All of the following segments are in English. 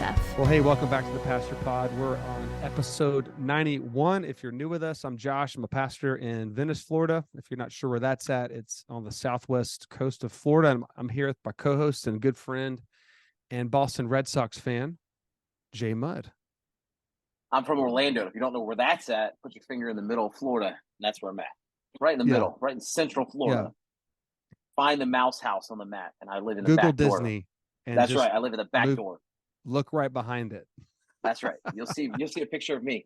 stuff. Well, hey, welcome back to the Pastor Pod. We're on episode 91. If you're new with us, I'm Josh. I'm a pastor in Venice, Florida. If you're not sure where that's at, it's on the southwest coast of Florida. I'm here with my co-host and good friend and Boston Red Sox fan, Jay Mudd. I'm from Orlando. If you don't know where that's at, put your finger in the middle of Florida, and that's where I'm at. Right in the middle, right in central Florida. Yeah. Find the mouse house on the map, and I live in the Google back door. Disney. And that's right. I live in the back door. Look right behind it. That's right. You'll see a picture of me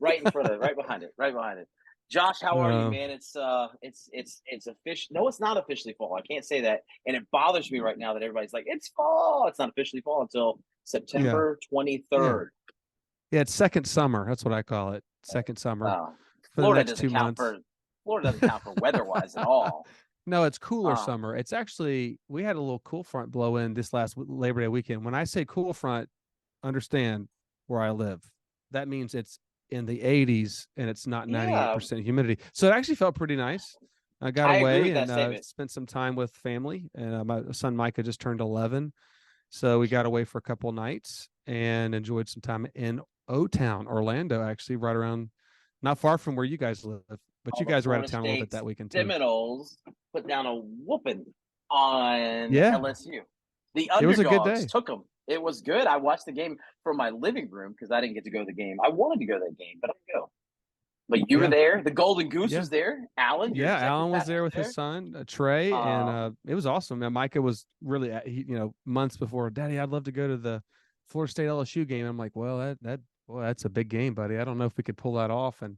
right in front of it, right behind it. Josh, how are you, man? It's official. No, it's not officially fall. I can't say that. And it bothers me right now that everybody's like, it's fall. It's not officially fall until September 23rd. Yeah, it's second summer. That's what I call it. Second summer. Florida doesn't count for weather-wise at all. No, it's cooler summer. It's actually, we had a little cool front blow in this last Labor Day weekend. When I say cool front, understand where I live. That means it's in the 80s and it's not 98% humidity. So it actually felt pretty nice. I got away and spent some time with family. And my son Micah just turned 11. So we got away for a couple of nights and enjoyed some time in O-Town, Orlando, actually, right around, not far from where you guys live. But you guys were out of town a little bit that weekend too. Seminoles put down a whooping on LSU. The underdogs took them. It was good. I watched the game from my living room because I didn't get to go to the game. I wanted to go to that game, but I didn't go. But you were there. The Golden Goose was there. Alan. Alan was there with his son, Trey, and it was awesome. And Micah was really, months before, Daddy, I'd love to go to the Florida State LSU game. And I'm like, well, that's a big game, buddy. I don't know if we could pull that off. And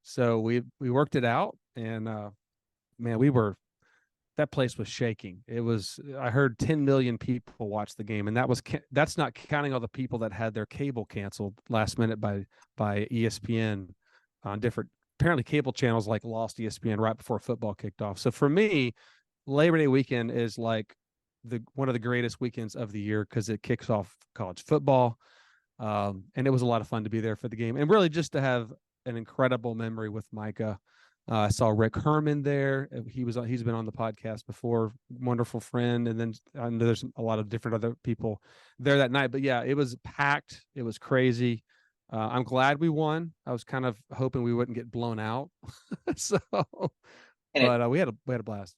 so we worked it out, and man, that place was shaking. I heard 10 million people watch the game, and that's not counting all the people that had their cable canceled last minute by ESPN on different, apparently cable channels like lost ESPN right before football kicked off. So for me, Labor Day weekend is like one of the greatest weekends of the year because it kicks off college football. And it was a lot of fun to be there for the game and really just to have an incredible memory with Micah. I saw Rick Herman there. He's been on the podcast before, wonderful friend. And then I know there's a lot of different other people there that night, but yeah, it was packed. It was crazy. I'm glad we won. I was kind of hoping we wouldn't get blown out. We had a blast.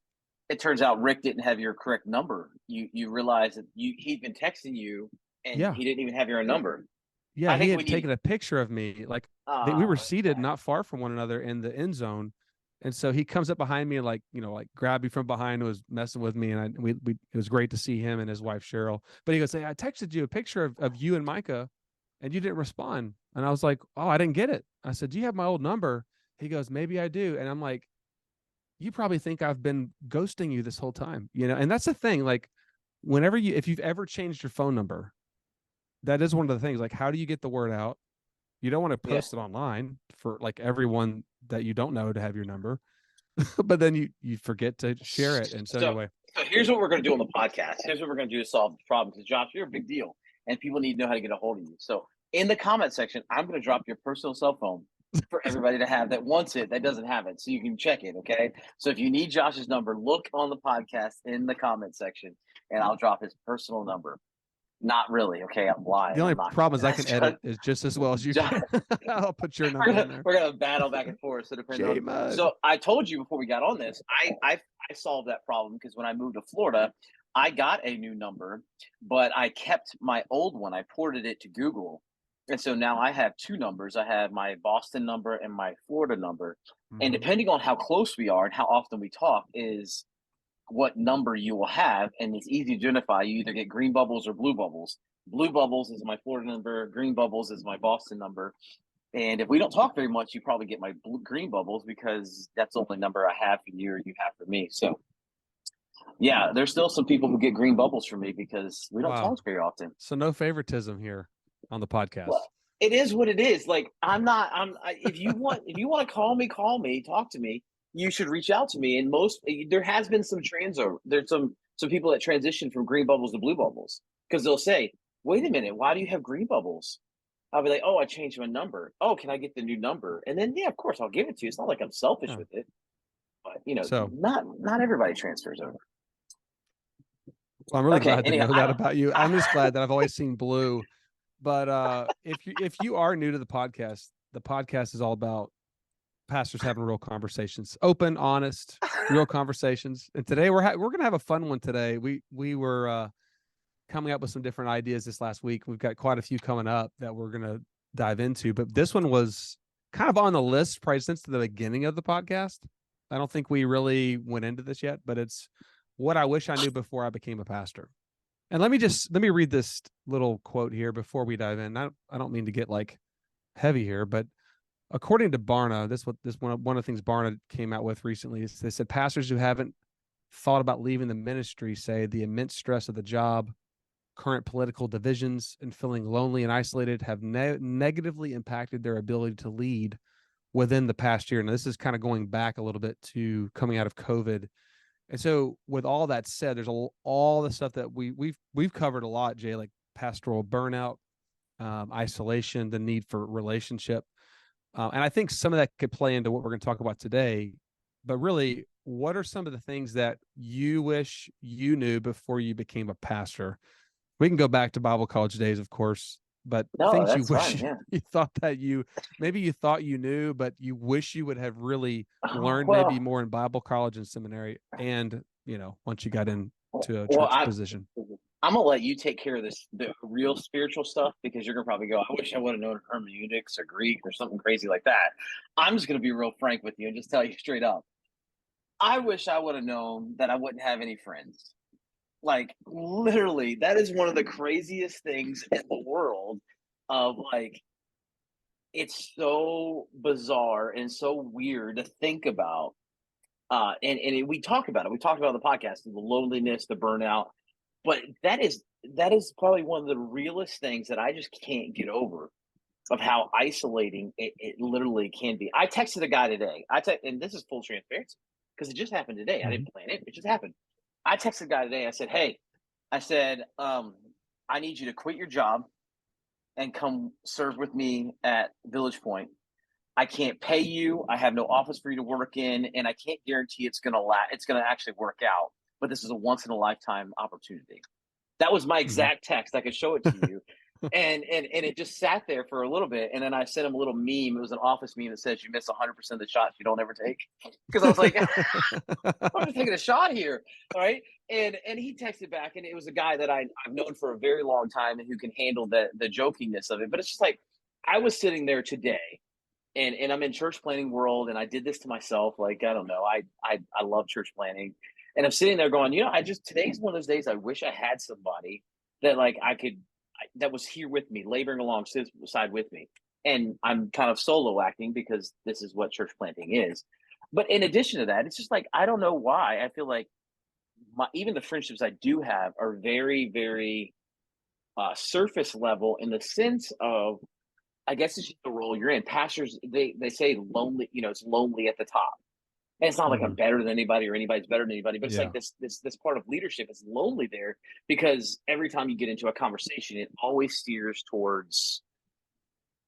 It turns out Rick didn't have your correct number. You realize that he'd been texting you and he didn't even have your number. Yeah, he had taken a picture of me. Like we were seated not far from one another in the end zone. And so he comes up behind me and like grabbed me from behind and was messing with me. And it was great to see him and his wife, Cheryl. But he goes, hey, I texted you a picture of you and Micah and you didn't respond. And I was like, oh, I didn't get it. I said, do you have my old number? He goes, maybe I do. And I'm like, you probably think I've been ghosting you this whole time, and that's the thing. Like if you've ever changed your phone number, that is one of the things, like, how do you get the word out? You don't want to post it online for like everyone that you don't know to have your number, but then you forget to share it. And so anyway. So here's what we're going to do on the podcast. Here's what we're going to do to solve the problem. Because Josh, you're a big deal and people need to know how to get a hold of you. So in the comment section, I'm going to drop your personal cell phone for everybody to have that wants it, that doesn't have it. So you can check it. Okay. So if you need Josh's number, look on the podcast in the comment section and I'll drop his personal number. Not really. Okay, I'm lying. The only problem is I can edit is just as well as you can. I'll put your number in there. We're gonna battle back and forth. So I told you before we got on this, I solved that problem because when I moved to Florida, I got a new number, but I kept my old one. I ported it to Google, and so now I have two numbers. I have my Boston number and my Florida number, and depending on how close we are and how often we talk is what number you will have, and it's easy to identify. You either get green bubbles or blue bubbles. Blue bubbles is my Florida number. Green bubbles is my Boston number. And if we don't talk very much, you probably get my green bubbles because that's the only number I have for you or you have for me. So, yeah, there's still some people who get green bubbles from me because we don't talk very often. So no favoritism here on the podcast. Well, it is what it is. Like if you want to call me, talk to me. You should reach out to me. And there has been some there's some people that transition from green bubbles to blue bubbles because they'll say, wait a minute, why do you have green bubbles? I'll be like, oh, I changed my number. Oh, can I get the new number? And then, of course, I'll give it to you. It's not like I'm selfish with it. But, so, not everybody transfers over. Well, I'm really glad to know that about you. I'm just glad that I've always seen blue But if you are new to the podcast is all about pastors having real conversations, open, honest, real conversations. And today we're gonna have a fun one today. We were coming up with some different ideas this last week. We've got quite a few coming up that we're gonna dive into, but this one was kind of on the list probably since the beginning of the podcast. I don't think we really went into this yet, but it's what I wish I knew before I became a pastor. And let me read this little quote here before we dive in. I don't mean to get like heavy here, but according to Barna, this one of the things Barna came out with recently is they said pastors who haven't thought about leaving the ministry say the immense stress of the job, current political divisions, and feeling lonely and isolated have negatively impacted their ability to lead within the past year. And this is kind of going back a little bit to coming out of COVID. And so, with all that said, there's all the stuff that we've covered a lot, Jay, like pastoral burnout, isolation, the need for relationship, and I think some of that could play into what we're going to talk about today. But really, what are some of the things that you wish you knew before you became a pastor? We can go back to Bible college days, of course, but No, things you that's wish fine. Yeah. you thought that maybe you thought you knew, but you wish you would have really learned maybe Well, more in Bible college and seminary, and once you got into a well, church position. I'm gonna let you take care of the real spiritual stuff, because you're gonna probably go, I wish I would have known hermeneutics or Greek or something crazy like that. I'm just gonna be real frank with you and just tell you straight up. I wish I would have known that I wouldn't have any friends. Like, literally, that is one of the craziest things in the world. Of like, it's so bizarre and so weird to think about. We talk about it. We talked about it on the podcast, the loneliness, the burnout. But that is probably one of the realest things that I just can't get over, of how isolating it literally can be. I texted a guy today. And this is full transparency because it just happened today. I Mm-hmm. didn't plan it. It just happened. I texted a guy today. I said, "Hey, I need you to quit your job and come serve with me at Village Point. I can't pay you. I have no office for you to work in, and I can't guarantee it's gonna actually work out. But this is a once in a lifetime opportunity." That was my Mm-hmm. exact text. I could show it to you. And it just sat there for a little bit, and then I sent him a little meme. It was an office meme that says, "You miss 100% of the shots you don't ever take," because I was like, I'm just taking a shot here, all right? And he texted back, and it was a guy that I've known for a very long time and who can handle the jokiness of it. But it's just like, I was sitting there today, and I'm in church planning world, and I did this to myself. Like, I don't know, I love church planning, and I'm sitting there going, today's one of those days I wish I had somebody that like that was here with me, laboring alongside with me. And I'm kind of solo acting because this is what church planting is. But in addition to that, it's just like, I don't know why I feel like even the friendships I do have are very, very surface level, in the sense of, I guess it's just the role you're in. Pastors, they say lonely, it's lonely at the top. And it's not like I'm Mm-hmm. better than anybody or anybody's better than anybody, but it's Yeah. like this part of leadership is lonely there, because every time you get into a conversation, it always steers towards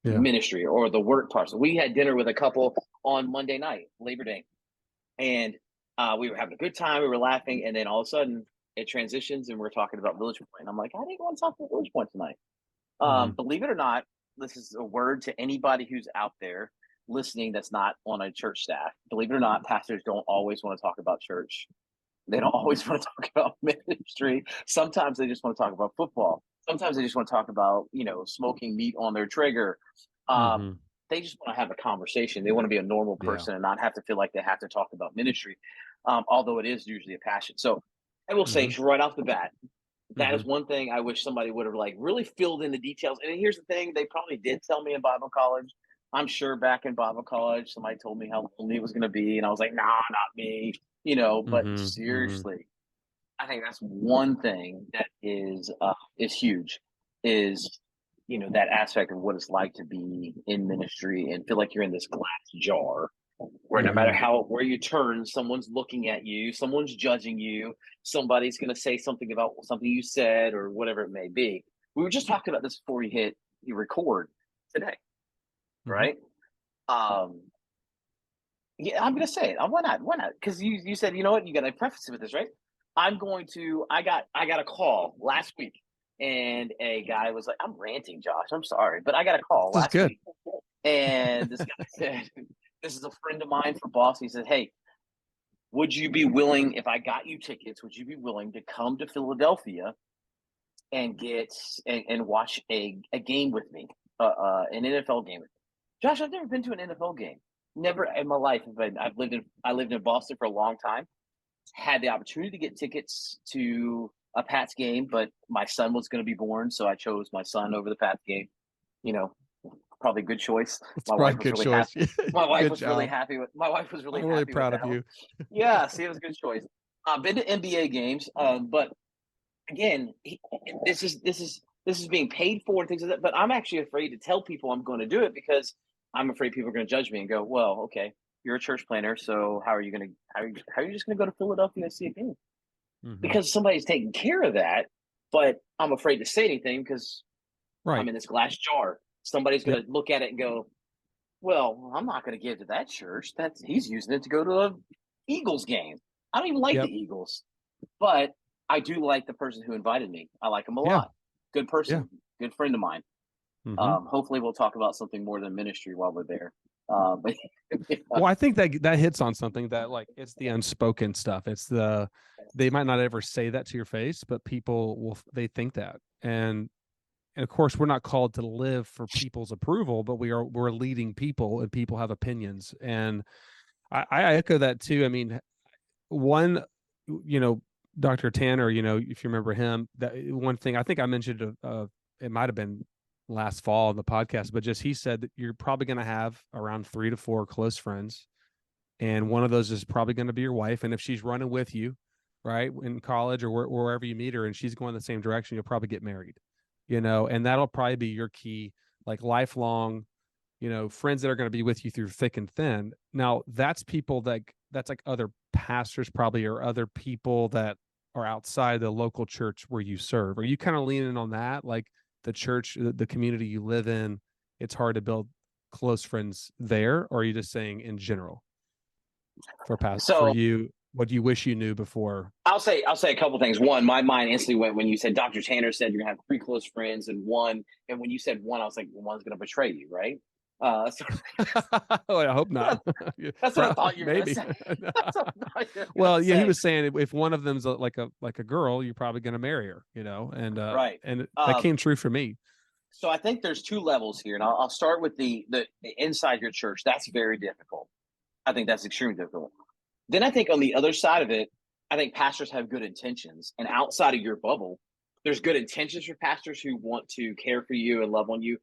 Yeah. ministry or the work part. So we had dinner with a couple on Monday night, Labor Day, and we were having a good time. We were laughing, and then all of a sudden it transitions, and we're talking about Village Point. And I'm like, I didn't want to talk about Village Point tonight. Mm-hmm. Believe it or not, this is a word to anybody who's out there listening that's not on a church staff. Believe it or not, pastors don't always want to talk about church. They don't always want to talk about ministry. Sometimes they just want to talk about football. Sometimes they just want to talk about, smoking meat on their trigger. Um, Mm-hmm. they just want to have a conversation. They want to be a normal Yeah. person and not have to feel like they have to talk about ministry, although it is usually a passion. So I will say, Mm-hmm. right off the bat, that Mm-hmm. is one thing I wish somebody would have like really filled in the details. And here's the thing: they probably did tell me in Bible college. I'm sure back in Bible college, somebody told me how lonely it was going to be, and I was like, "Nah, not me," But Mm-hmm. Mm-hmm. seriously, I think that's one thing that is huge. Is that aspect of what it's like to be in ministry and feel like you're in this glass jar, where no matter Mm-hmm. where you turn, someone's looking at you, someone's judging you, somebody's going to say something about something you said or whatever it may be. We were just talking about this before you record today, Mm-hmm. right? Um, yeah, I'm going to say it. Why not? Why not? Because you said, you know what, you got to preface it with this, right? I got a call last week, and a guy was like, I'm ranting, Josh. I'm sorry, but I got a call This is last good. week. And this guy said, this is a friend of mine from Boston. He said, hey, would you be willing, if I got you tickets, would you be willing to come to Philadelphia and watch a game with me, an NFL game with me? Josh, I've never been to an NFL game. Never in my life. I lived in Boston for a long time. Had the opportunity to get tickets to a Pats game, but my son was going to be born, so I chose my son over the Pats game. You know, probably a good choice. It's My probably wife a was good really choice. happy. My wife Good was job. really happy with. My wife was really I'm really happy proud with of that. you. Yeah, see, it was a good choice. I've been to NBA games, but again, this is being paid for and things like that. But I'm actually afraid to tell people I'm going to do it because I'm afraid people are going to judge me and go, "Well, okay, you're a church planner, so how are you going to how are you just going to go to Philadelphia and see a game?" Because somebody's taking care of that, but I'm afraid to say anything because I'm in this glass jar. Somebody's going to look at it and go, "Well, I'm not going to give to that church. He's using it to go to a Eagles game. I don't even like the Eagles, but I do like the person who invited me. I like him a lot. Good person, good friend of mine. Hopefully, we'll talk about something more than ministry while we're there. But well, I think that hits on something that, like, it's the unspoken stuff. It's they might not ever say that to your face, but people they think that. And of course, we're not called to live for people's approval, but we're leading people, and people have opinions. And I echo that too. I mean, one, Dr. Tanner, if you remember him, that one thing I think I mentioned, it might have been last fall on the podcast, but just he said that you're probably going to have around 3 to 4 close friends, and one of those is probably going to be your wife. And if she's running with you, right, in college or wherever you meet her, and she's going the same direction, you'll probably get married, and that'll probably be your key, like, lifelong, friends that are going to be with you through thick and thin. Now, that's people that's like other pastors probably, or other people that are outside the local church where you serve. Are you kind of leaning on that? Like, the church, the community you live in, it's hard to build close friends there? Or are you just saying in general for you, what do you wish you knew before? I'll say a couple things. One, my mind instantly went when you said Dr. Tanner said you're gonna have 3 close friends and when you said one, I was like, well, one's gonna betray you, right? So Oh, I hope not. that's what I thought you were maybe. gonna say. Well, yeah, he was saying if one of them's like a girl, you're probably going to marry her, and right. and that came true for me. So I think there's 2 levels here, and I'll start with the inside your church. That's very difficult. I think that's extremely difficult. Then I think on the other side of it, I think pastors have good intentions, and outside of your bubble, there's good intentions for pastors who want to care for you and love on you,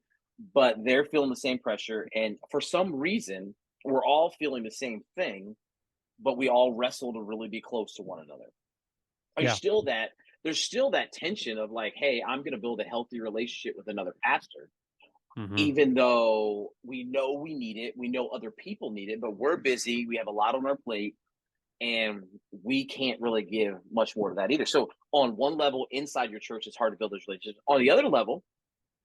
but they're feeling the same pressure. And for some reason, we're all feeling the same thing, but we all wrestle to really be close to one another. There's still that tension of like, hey, I'm going to build a healthy relationship with another pastor, even though we know we need it, we know other people need it, but we're busy, we have a lot on our plate, and we can't really give much more to that either. So on one level, inside your church, it's hard to build those relationships. On the other level,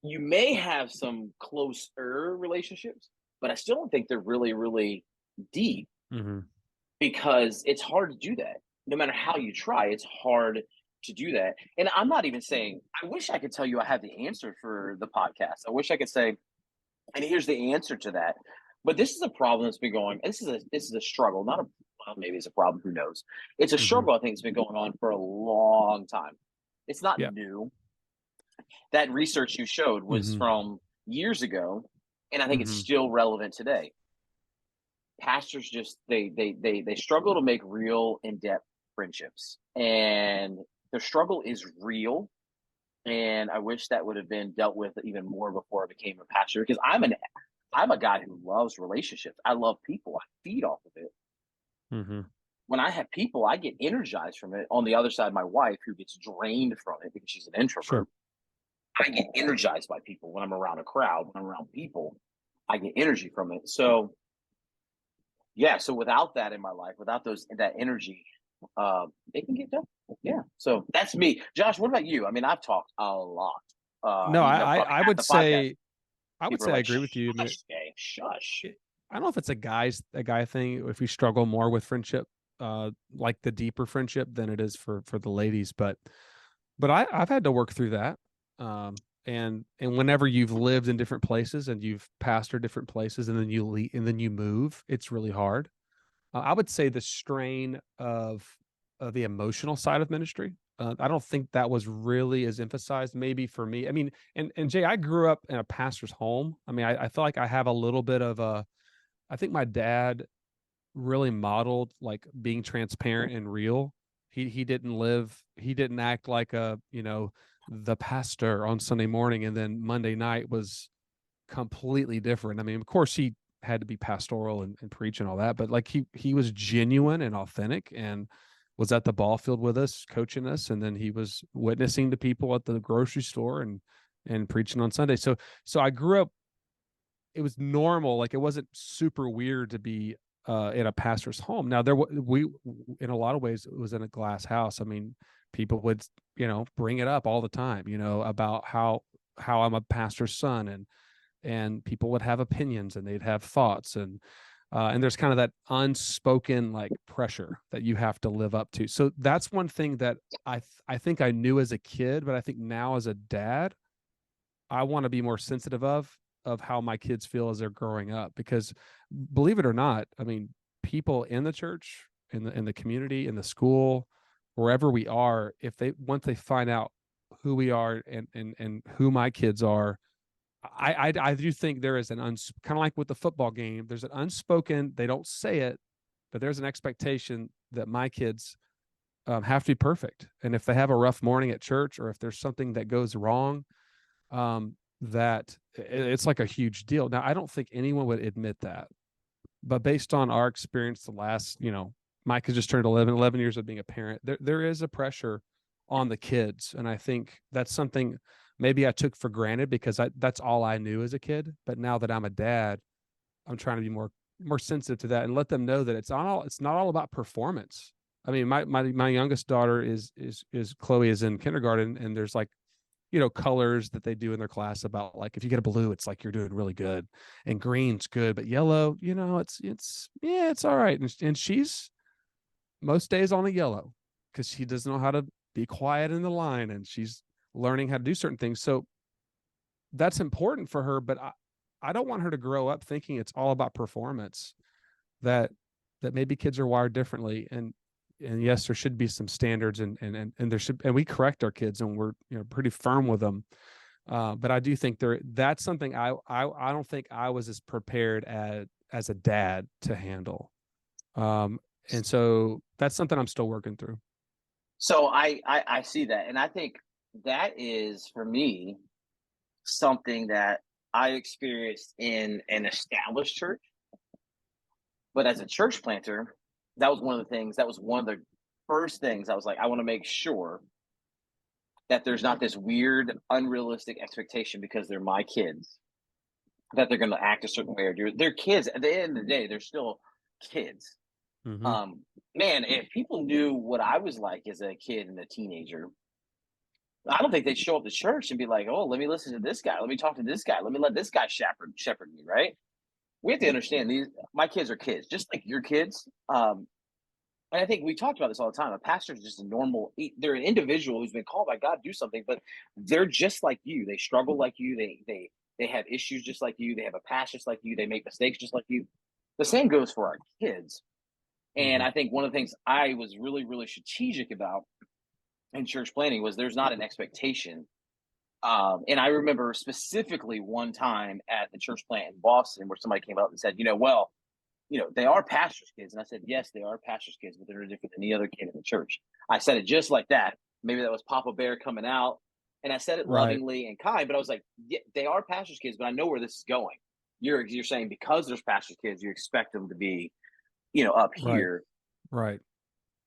you may have some closer relationships, but I still don't think they're really, really deep because it's hard to do that. No matter how you try, it's hard to do that. And I'm not even saying, I wish I could tell you I have the answer for the podcast. I wish I could say, and here's the answer to that. But this is a problem that's been going. This is a struggle, not a well, maybe it's a problem. Who knows? It's a struggle. I think it's been going on for a long time. It's not new. That research you showed was from years ago, and I think it's still relevant today. Pastors just they struggle to make real in-depth friendships, and the struggle is real. And I wish that would have been dealt with even more before I became a pastor, because I'm a guy who loves relationships. I love people. I feed off of it. When I have people, I get energized from it. On the other side, my wife, who gets drained from it because she's an introvert, I get energized by people. When I'm around a crowd, when I'm around people, I get energy from it. So yeah, so without that in my life, without that energy, it can get done. Yeah. So that's me. Josh, what about you? I mean, I've talked a lot. No, I would say I would say I agree with you. I mean, shush. I don't know if it's a guy thing, if we struggle more with friendship, like the deeper friendship, than it is for the ladies. But I've had to work through that. And whenever you've lived in different places and you've pastored different places and then you leave and then you move, it's really hard. I would say the strain of the emotional side of ministry. I don't think that was really as emphasized, maybe for me. I mean, and Jay, I grew up in a pastor's home. I mean, I feel like I have a little bit of a. I think my dad really modeled like being transparent and real. He didn't act like the pastor on Sunday morning and then Monday night was completely different. I mean, of course he had to be pastoral and preach and all that, but like he was genuine and authentic and was at the ball field with us, coaching us, and then he was witnessing to people at the grocery store and preaching on Sunday. So I grew up, it was normal, like it wasn't super weird to be in a pastor's home. Now we in a lot of ways it was in a glass house. I mean, people would bring it up all the time, about how I'm a pastor's son, and people would have opinions and they'd have thoughts, and there's kind of that unspoken like pressure that you have to live up to. So that's one thing that I think I knew as a kid, but I think now as a dad, I want to be more sensitive of how my kids feel as they're growing up, because believe it or not, I mean, people in the church, in the community, in the school, wherever we are, if they once they find out who we are and who my kids are, I do think there is an kind of like with the football game, there's an unspoken, they don't say it, but there's an expectation that my kids have to be perfect. And if they have a rough morning at church, or if there's something that goes wrong, that it's like a huge deal. Now, I don't think anyone would admit that, but based on our experience, the last, Mike has just turned 11 years of being a parent. There is a pressure on the kids. And I think that's something maybe I took for granted because that's all I knew as a kid. But now that I'm a dad, I'm trying to be more sensitive to that and let them know that it's not all about performance. I mean, my youngest daughter is Chloe is in kindergarten, and there's like, colors that they do in their class about like, if you get a blue, it's like you're doing really good, and green's good, but yellow, it's all right. And she's most days on a yellow because she doesn't know how to be quiet in the line, and she's learning how to do certain things. So that's important for her, but I don't want her to grow up thinking it's all about performance, that maybe kids are wired differently. And yes, there should be some standards, and there should, and we correct our kids, and we're pretty firm with them. But I do think that's something I don't think I was as prepared as a dad to handle. And so that's something I'm still working through. So I see that, and I think that is for me something that I experienced in an established church. But as a church planter, that was one of the first things I was like, I want to make sure that there's not this weird, unrealistic expectation because they're my kids that they're going to act a certain way or do. They're kids. At the end of the day, they're still kids. Mm-hmm. Man, if people knew what I was like as a kid and a teenager, I don't think they'd show up to church and be like, "Oh, let me listen to this guy. Let me talk to this guy. Let me let this guy shepherd me." Right? We have to understand my kids are kids, just like your kids. And I think we talked about this all the time. A pastor is just they're an individual who's been called by God to do something, but they're just like you. They struggle like you. They have issues just like you. They have a past just like you. They make mistakes just like you. The same goes for our kids. And Mm-hmm. I think one of the things I was really, really strategic about in church planning was there's not an expectation. And I remember specifically one time at the church plant in Boston where somebody came up and said, they are pastors' kids. And I said, yes, they are pastors' kids, but they're no different than any other kid in the church. I said it just like that. Maybe that was Papa Bear coming out. And I said it Right. lovingly and kind, but I was like, yeah, they are pastors' kids, but I know where this is going. You're saying because there's pastors' kids, you expect them to be, up Right. here. Right.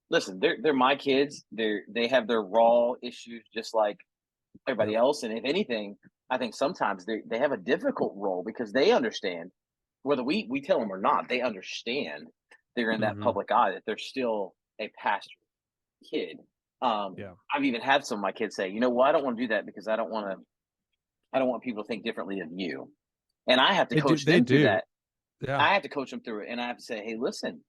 Listen, they're my kids. They have their raw issues just like everybody Yep. else. And if anything, I think sometimes they have a difficult role because they understand, whether we tell them or not, they understand they're in that Mm-hmm. public eye, that they're still a pastor kid. Yeah. I've even had some of my kids say, I don't want to do that because I don't want people to think differently of you. And I have to They do. coach They them through do. that. Yeah. I have to coach them through it. And I have to say, hey, listen,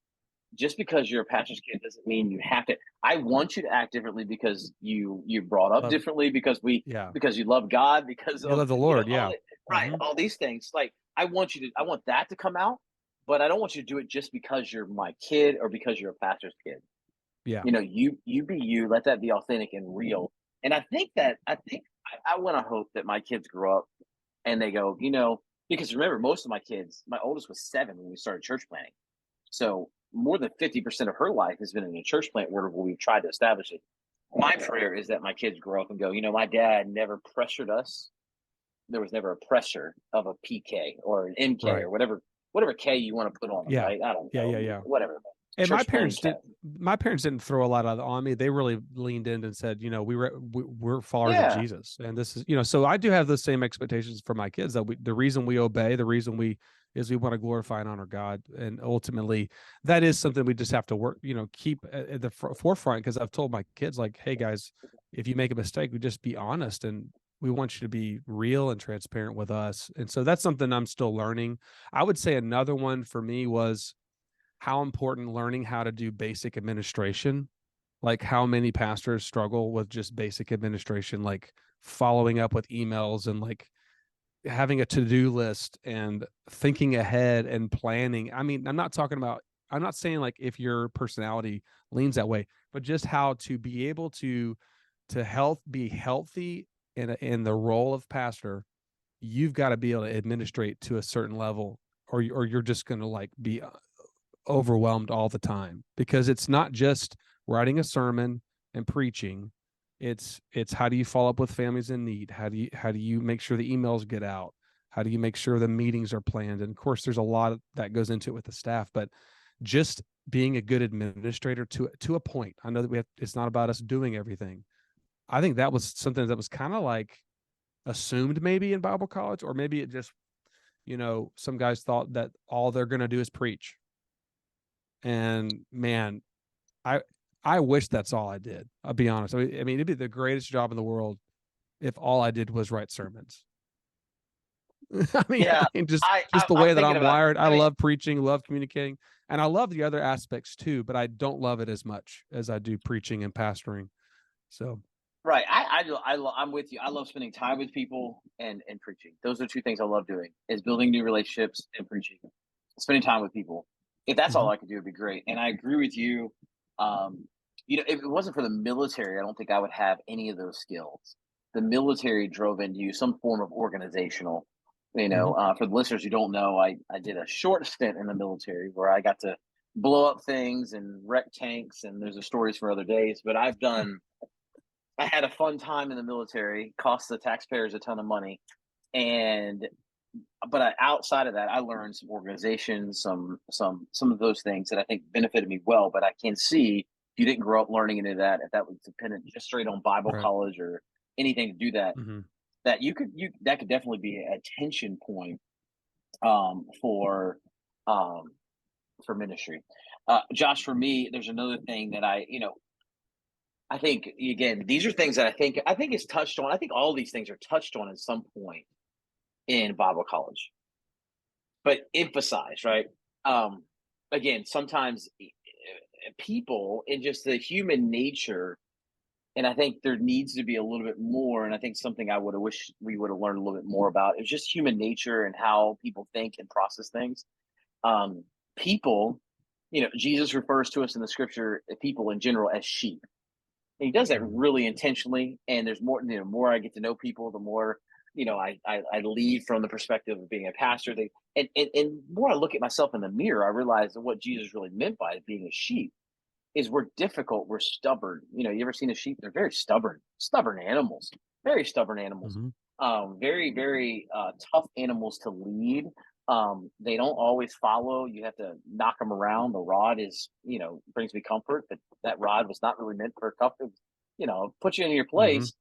just because you're a pastor's kid doesn't mean you have to. I want you to act differently because you brought up Love, differently, yeah. because you love God, because You of love the Lord, yeah. right, Hmm. all these things. Like I want that to come out, but I don't want you to do it just because you're my kid or because you're a pastor's kid. Yeah. You be you, let that be authentic and real. And I want to hope that my kids grow up and they go, because remember, most of my kids, my oldest was 7 when we started church planting. So more than 50% of her life has been in a church plant where we've tried to establish it. My prayer is that my kids grow up and go, my dad never pressured us. There was never a pressure of a PK or an MK Right. or whatever K you want to put on them, Yeah. right? I don't Yeah. know, Yeah. Yeah. whatever. And Church planting K. my parents didn't throw a lot of on me. They really leaned in and said, we're followers of Yeah, Jesus, and this is, so I do have the same expectations for my kids, that the reason we obey, the reason we is we want to glorify and honor God, and ultimately that is something we just have to work, keep at the forefront. Because I've told my kids, like, hey guys, if you make a mistake, we just be honest, and we want you to be real and transparent with us. And so that's something I'm still learning. I would say another one for me was how important learning how to do basic administration. Like, how many pastors struggle with just basic administration, like following up with emails and like having a to-do list and thinking ahead and planning. I mean, I'm not saying like if your personality leans that way, but just how to be able to be healthy in the role of pastor. You've got to be able to administrate to a certain level, or you're just going to like be overwhelmed all the time, because it's not just writing a sermon and preaching. It's how do you follow up with families in need? How do you make sure the emails get out? How do you make sure the meetings are planned? And of course there's a lot that goes into it with the staff, but just being a good administrator to a point. I know that it's not about us doing everything. I think that was something that was kind of like assumed maybe in Bible college, or maybe it just, some guys thought that all they're going to do is preach. And man, I I wish that's all I did. I'll be honest. I mean, it'd be the greatest job in the world if all I did was write sermons. I mean, yeah. just the I'm way that thinking I'm about. wired. I I mean, love preaching, love communicating, and I love the other aspects too. But I don't love it as much as I do preaching and pastoring. So right. I'm with you. I love spending time with people and preaching. Those are two things I love doing: is building new relationships and preaching. Spending time with people. If that's all mhm. I could do, it'd be great. And I agree with you. Um, if it wasn't for the military, I don't think I would have any of those skills. The military drove into you some form of organizational. Mhm. For the listeners who don't know, I did a short stint in the military where I got to blow up things and wreck tanks, and there's the stories for other days. But I had a fun time in the military, cost the taxpayers a ton of money, and outside of that, I learned some organization, some of those things that I think benefited me well. But I can see if you didn't grow up learning any of that, if that was dependent just straight on Bible Right. college or anything to do that, Mhm. that could definitely be a tension point um, for um, for ministry. Josh, for me, there's another thing that I think, again, these are things that I think is touched on. I think all these things are touched on at some point in Bible college, but emphasized, right? Um, Again, sometimes people and just the human nature, and I think there needs to be a little bit more. And I think something I would have wished we would have learned a little bit more about is just human nature and how people think and process things. Um, People, Jesus refers to us in the scripture, people in general, as sheep. And he does that Mhm. really intentionally. And there's more, more I get to know people, the more, I lead from the perspective of being a pastor. And more I look at myself in the mirror, I realize that what Jesus really meant by being a sheep is we're difficult, we're stubborn. You ever seen a sheep? They're very stubborn animals, very stubborn animals, Mhm. very, very tough animals to lead. They don't always follow. You have to knock them around. The rod brings me comfort, but that rod was not really meant for comfort. Put you in your Mhm. place.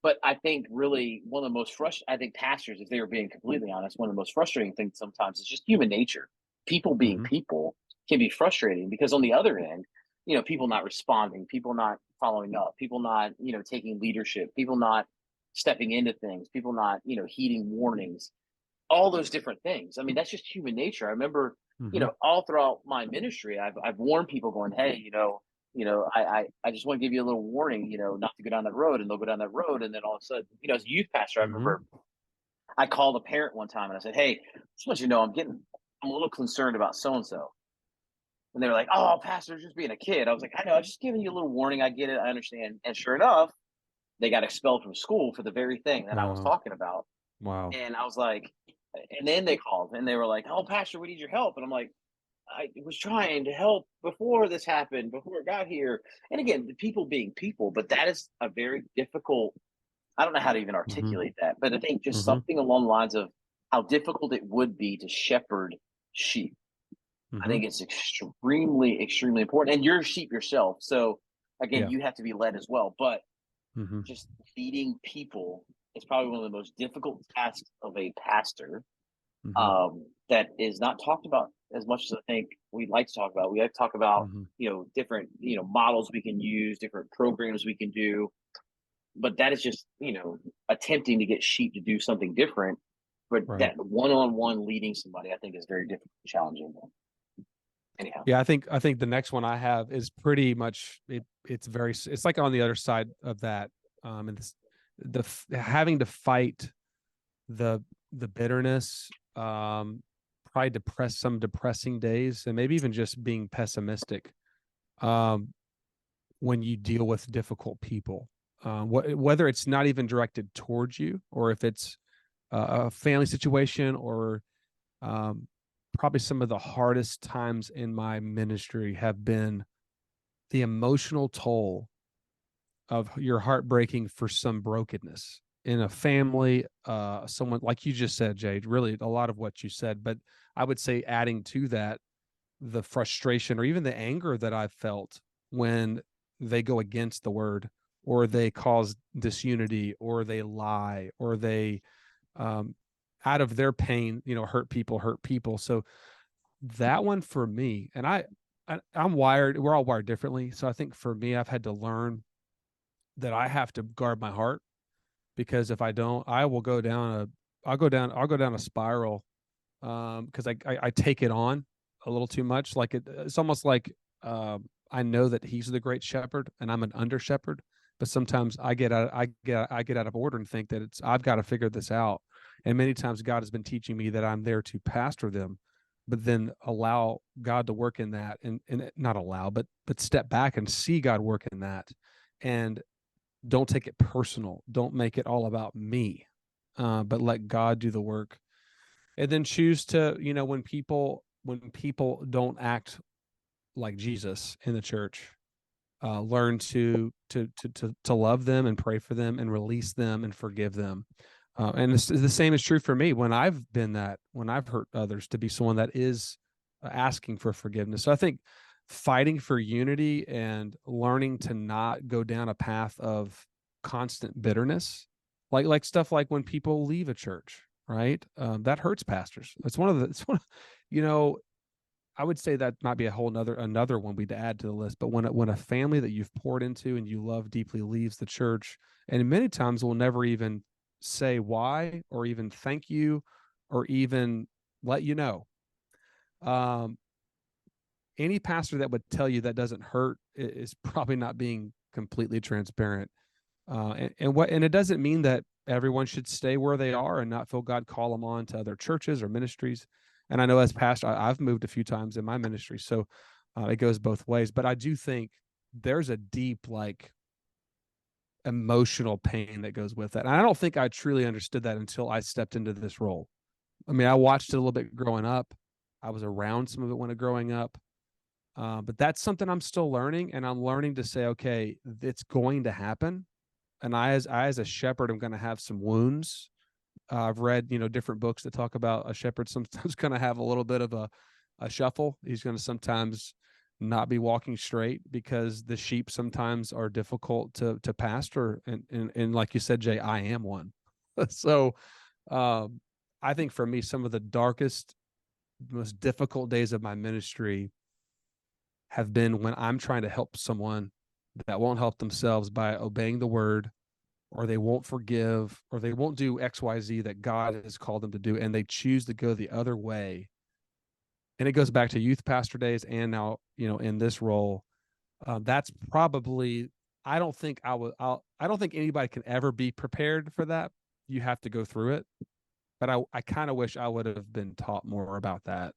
But I think really one of the most frustrating, I think pastors, if they were being completely honest, one of the most frustrating things sometimes is just human nature. People being Mhm. people can be frustrating because on the other end, people not responding, people not following up, people not, taking leadership, people not stepping into things, people not, heeding warnings, all those different things. I mean, that's just human nature. I remember Mm-hmm. all throughout my ministry, I've warned people going, hey, I just want to give you a little warning, not to go down that road, and they'll go down that road. And then all of a sudden, as a youth pastor, I Mm-hmm. remember I called a parent one time and I said, hey, just want you to know I'm a little concerned about so and so. And they were like, oh, pastor, just being a kid. I was like, I know, I'm just giving you a little warning. I get it. I understand. And sure enough, they got expelled from school for the very thing that I was Oh, talking about. wow. And I was like, and then they called and they were like, oh, pastor, we need your help. And I'm like, I was trying to help before this happened, before it got here. And again, the people being people, but that is a very difficult, I don't know how to even Mm-hmm. articulate that, but I think just Mm-hmm. something along the lines of how difficult it would be to shepherd sheep. I Mm-hmm. think it's extremely, extremely important. And you're a sheep yourself. So again, Yeah. you have to be led as well. But Mm-hmm. just leading people is probably one of the most difficult tasks of a pastor, Mm-hmm. that is not talked about as much as I think we'd like to talk about. We like to talk about, Mm-hmm. different, models we can use, different programs we can do. But that is just, attempting to get sheep to do something different. But Right. that one-on-one leading somebody, I think, is very difficult, challenging. Anyhow, Yeah, I think the next one I have is pretty much it's like on the other side of that, and having to fight the bitterness, probably some depressing days, and maybe even just being pessimistic, um, when you deal with difficult people, whether it's not even directed towards you, or if it's a family situation, or um, probably some of the hardest times in my ministry have been the emotional toll of your heart breaking for some brokenness in a family, someone like you just said, Jade, really a lot of what you said. But I would say adding to that, the frustration or even the anger that I've felt when they go against the word, or they cause disunity, or they lie, or they, um, out of their pain, hurt people. So that one for me, and I'm wired, we're all wired differently. So I think for me, I've had to learn that I have to guard my heart, because if I don't, I will go down I'll go down a spiral. Because I take it on a little too much. Like it's almost like, I know that he's the great shepherd and I'm an under shepherd, but sometimes I get out of order and think that I've got to figure this out. And many times God has been teaching me that I'm there to pastor them, but then allow God to work in that, and not allow, but step back and see God work in that, and don't take it personal. Don't make it all about me, but let God do the work. And then choose to, when people don't act like Jesus in the church, learn to love them and pray for them and release them and forgive them. And the same is true for me when I've hurt others, to be someone that is asking for forgiveness. So I think fighting for unity and learning to not go down a path of constant bitterness, like stuff like when people leave a church, right? That hurts pastors. It's one of, you know, I would say that might be a whole another one we'd add to the list. But when a family that you've poured into and you love deeply leaves the church, and many times will never even say why, or even thank you, or even let you know. Um, any pastor that would tell you that doesn't hurt is probably not being completely transparent. And it doesn't mean that everyone should stay where they are and not feel God call them on to other churches or ministries. And I know as pastor, I've moved a few times in my ministry, so it goes both ways. But I do think there's a deep, like, emotional pain that goes with that. And I don't think I truly understood that until I stepped into this role. I mean, I watched it a little bit growing up. I was around some of it when growing up. But that's something I'm still learning, and I'm learning to say, okay, it's going to happen. And I as a shepherd, I'm going to have some wounds. I've read, different books that talk about a shepherd sometimes going to have a little bit of a shuffle. He's going to sometimes not be walking straight, because the sheep sometimes are difficult to pastor. And like you said, Jay, I am one. So, um, I think for me, some of the darkest, most difficult days of my ministry have been when I'm trying to help someone that won't help themselves by obeying the word, or they won't forgive, or they won't do XYZ that God has called them to do, and they choose to go the other way. and it goes back to youth pastor days and now, in this role, that's probably, I don't think I don't think anybody can ever be prepared for that. You have to go through it. But I kind of wish I would have been taught more about that,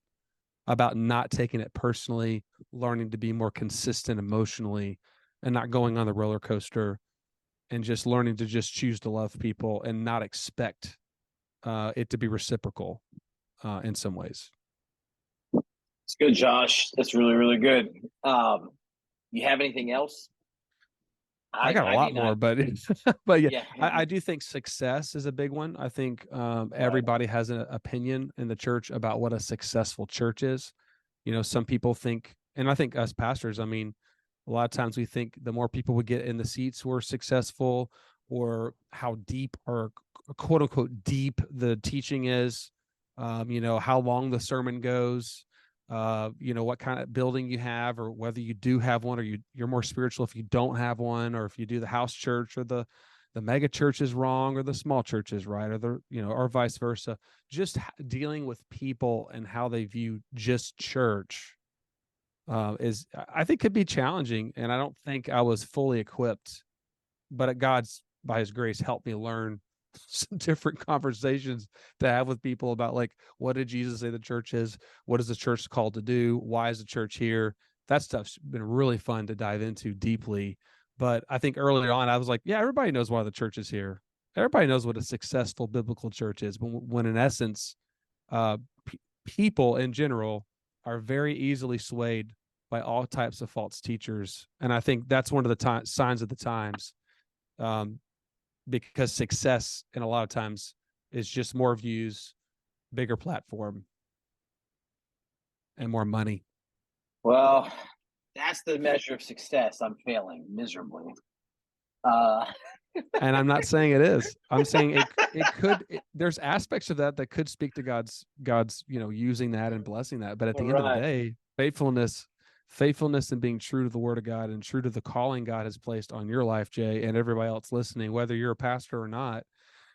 about not taking it personally, learning to be more consistent emotionally and not going on the roller coaster, and just learning to just choose to love people and not expect it to be reciprocal in some ways. It's good, Josh. That's really, really good. You have anything else? I got a lot more, but but yeah, Yeah. I do think success is a big one. I think Right. everybody has an opinion in the church about what a successful church is. Some people think, and I think us pastors, I mean, a lot of times we think the more people we get in the seats who are successful, or how deep or quote unquote deep the teaching is, how long the sermon goes, what kind of building you have, or whether you do have one, or you're more spiritual if you don't have one, or if you do the house church, or the mega church is wrong, or the small church is right, or or vice versa. Just dealing with people and how they view just church is, I think, could be challenging. And I don't think I was fully equipped, but God's, by his grace, helped me learn some different conversations to have with people about, like, what did Jesus say the church is? What is the church called to do? Why is the church here? That stuff's been really fun to dive into deeply. But I think earlier on, I was like, yeah, everybody knows why the church is here. Everybody knows what a successful biblical church is. When in essence, uh, people in general are very easily swayed by all types of false teachers. And I think that's one of the signs of the times, um, because success, in a lot of times, is just more views, bigger platform, and more money. Well, that's the measure of success. I'm failing miserably. Uh, And I'm not saying it is. I'm saying it could. There's aspects of that could speak to God's using that and blessing that. But at the end of the right. day, faithfulness and being true to the Word of God and true to the calling God has placed on your life, Jay, and everybody else listening, whether you're a pastor or not.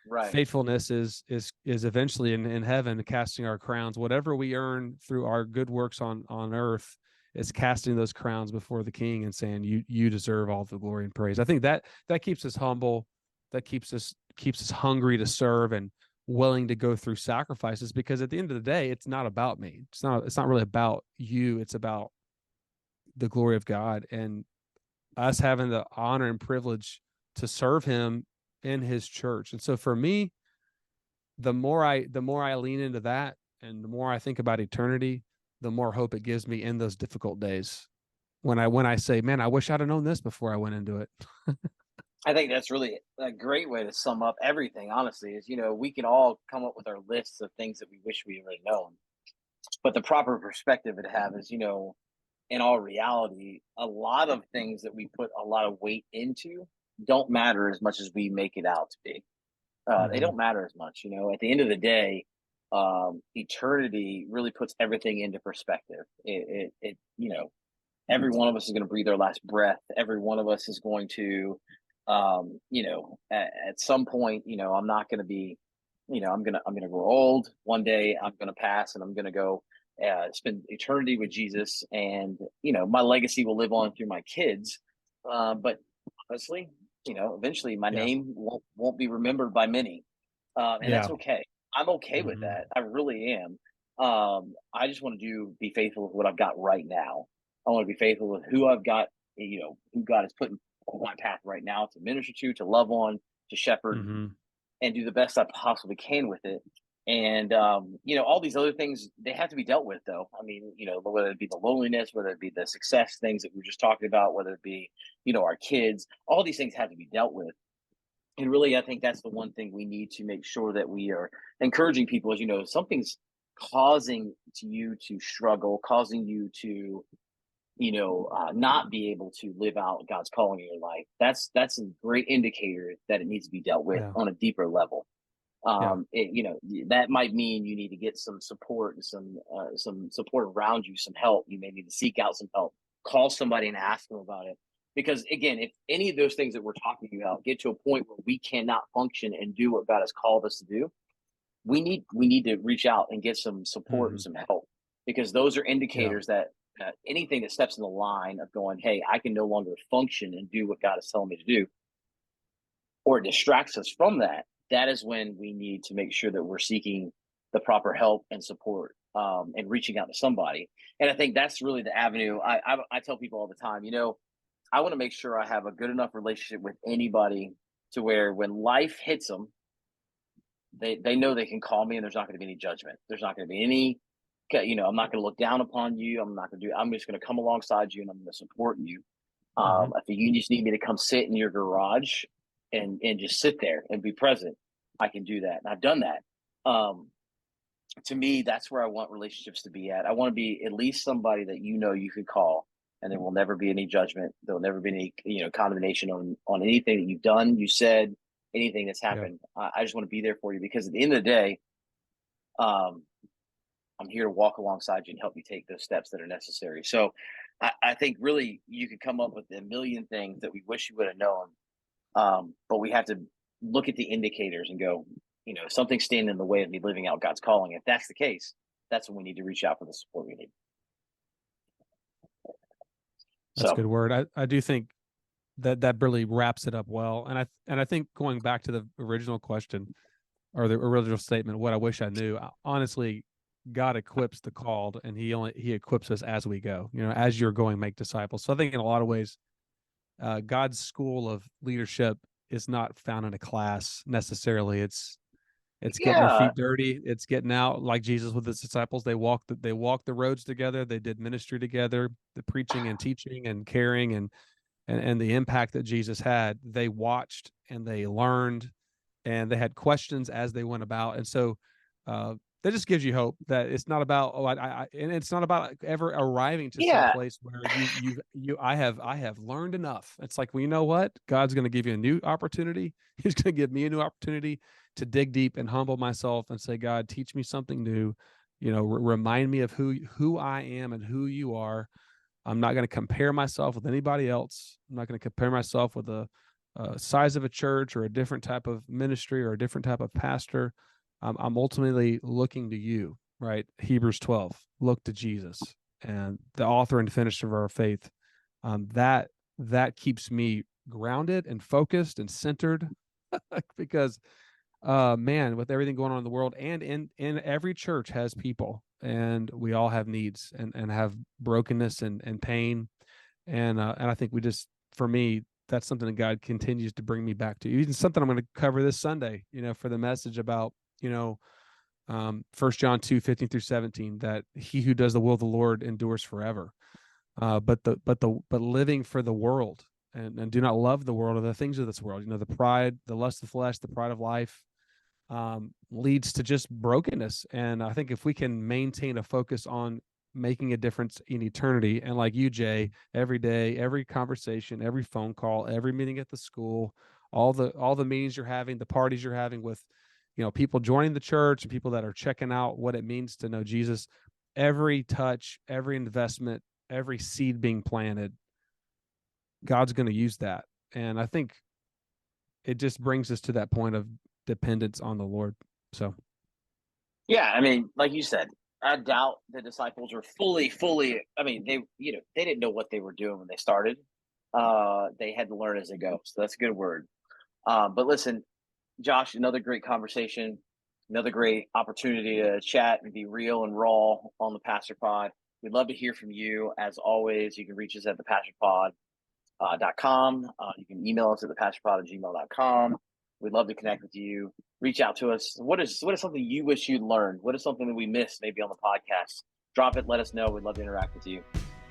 Right. Faithfulness is eventually in heaven, casting our crowns. Whatever we earn through our good works on earth is casting those crowns before the King and saying, you deserve all the glory and praise. I think that keeps us humble, that keeps us hungry to serve and willing to go through sacrifices, because at the end of the day, it's not about me. It's not really about you. It's about the glory of God and us having the honor and privilege to serve him in his church. And so for me, the more I lean into that, and the more I think about eternity, the more hope it gives me in those difficult days. When I say, man, I wish I'd have known this before I went into it. I think that's really a great way to sum up everything, honestly, is, we can all come up with our lists of things that we wish we had known. But the proper perspective to have is, in all reality, a lot of things that we put a lot of weight into don't matter as much as we make it out to be. They Mm-hmm. don't matter as much. At the end of the day, eternity really puts everything into perspective. Every one of us is going to breathe our last breath. Every one of us is going to, at some point, I'm not going to be, I'm gonna grow old. One day I'm going to pass, and I'm going to go spend eternity with Jesus, and my legacy will live on through my kids. But honestly, eventually my Yeah. name won't be remembered by many, and that's Yeah. okay. I'm okay with Mm-hmm. that. I really am. I just want to be faithful with what I've got right now. I want to be faithful with who I've got, who God has put in my path right now to minister to love on, to shepherd, Mm-hmm. and do the best I possibly can with it. And all these other things, they have to be dealt with, though. I mean, whether it be the loneliness, whether it be the success things that we were just talking about, whether it be, our kids, all these things have to be dealt with. And really, I think that's the one thing we need to make sure that we are encouraging people is, something's causing you to struggle, causing you to, not be able to live out God's calling in your life. That's a great indicator that it needs to be dealt with Yeah. on a deeper level. Yeah. That might mean you need to get some support and some support around you, some help. You may need to seek out some help, call somebody and ask them about it. Because again, if any of those things that we're talking about get to a point where we cannot function and do what God has called us to do, we need to reach out and get some support Mm-hmm. and some help. because those are Yeah. indicators that anything that steps in the line of going, hey, I can no longer function and do what God is telling me to do, or it distracts us from that, that is when we need to make sure that we're seeking the proper help and support, and reaching out to somebody. And I think that's really the avenue. I tell people all the time, I want to make sure I have a good enough relationship with anybody to where when life hits them, they know they can call me and there's not going to be any judgment. There's not going to be any, I'm not going to look down upon you. I'm just going to come alongside you and I'm going to support you. Hmm. If you just need me to come sit in your garage and just sit there and be present, I can do that. And I've done that. To me, that's where I want relationships to be at. I want to be at least somebody that you can call, and there will never be any judgment. There will never be any condemnation on anything that you've done, you said, anything that's Yeah. happened. I just want to be there for you because at the end of the day, um, I'm here to walk alongside you and help you take those steps that are necessary. So I think really you could come up with a million things that we wish you would have known, but we have to look at the indicators and go, something's standing in the way of me living out God's calling. If that's the case, that's when we need to reach out for the support we need. That's a So good word. I do think that really wraps it up well. And I think going back to the original question or the original statement, what I wish I knew, honestly, God equips the called and he equips us as we go, as you're going, make disciples. So I think in a lot of ways, God's school of leadership is not found in a class necessarily. It's getting their yeah, feet dirty. It's getting out like Jesus with his disciples. They walked the roads together. They did ministry together, the preaching and teaching and caring and the impact that Jesus had. They watched and they learned and they had questions as they went about. And so that just gives you hope that it's not about and it's not about ever arriving to some yeah, place where I have learned enough. It's like, well, you know what? God's going to give you a new opportunity. He's going to give me a new opportunity to dig deep and humble myself and say, God, teach me something new. Remind me of who I am and who you are. I'm not going to compare myself with anybody else. I'm not going to compare myself with a size of a church or a different type of ministry or a different type of pastor. I'm ultimately looking to you, right? Hebrews 12, look to Jesus and the author and finisher of our faith. That keeps me grounded and focused and centered because man, with everything going on in the world and in every church has people and we all have needs and have brokenness and pain. And I think for me, that's something that God continues to bring me back to. Even something I'm going to cover this Sunday, for the message about, 1 John 2:15-17, that he who does the will of the Lord endures forever. But living for the world and do not love the world or the things of this world, the pride, the lust of the flesh, the pride of life, leads to just brokenness. And I think if we can maintain a focus on making a difference in eternity, and like you, Jay, every day, every conversation, every phone call, every meeting at the school, all the meetings you're having, the parties you're having with, people joining the church and people that are checking out what it means to know Jesus, every touch, every investment, every seed being planted, God's going to use that. And I think it just brings us to that point of dependence on the Lord. So yeah. I mean, like you said, I doubt the disciples were fully. I mean, they didn't know what they were doing when they started. They had to learn as they go. So that's a good word. But listen, Josh, another great conversation, another great opportunity to chat and be real and raw on the Pastor Pod. We'd love to hear from you. As always, you can reach us at thepastorpod.com. You can email us at thepastorpod@gmail.com. We'd love to connect with you. Reach out to us. What is something you wish you'd learned? What is something that we missed maybe on the podcast? Drop it. Let us know. We'd love to interact with you.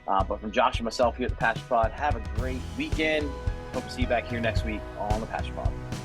But from Josh and myself here at the Pastor Pod, have a great weekend. Hope to see you back here next week on the Pastor Pod.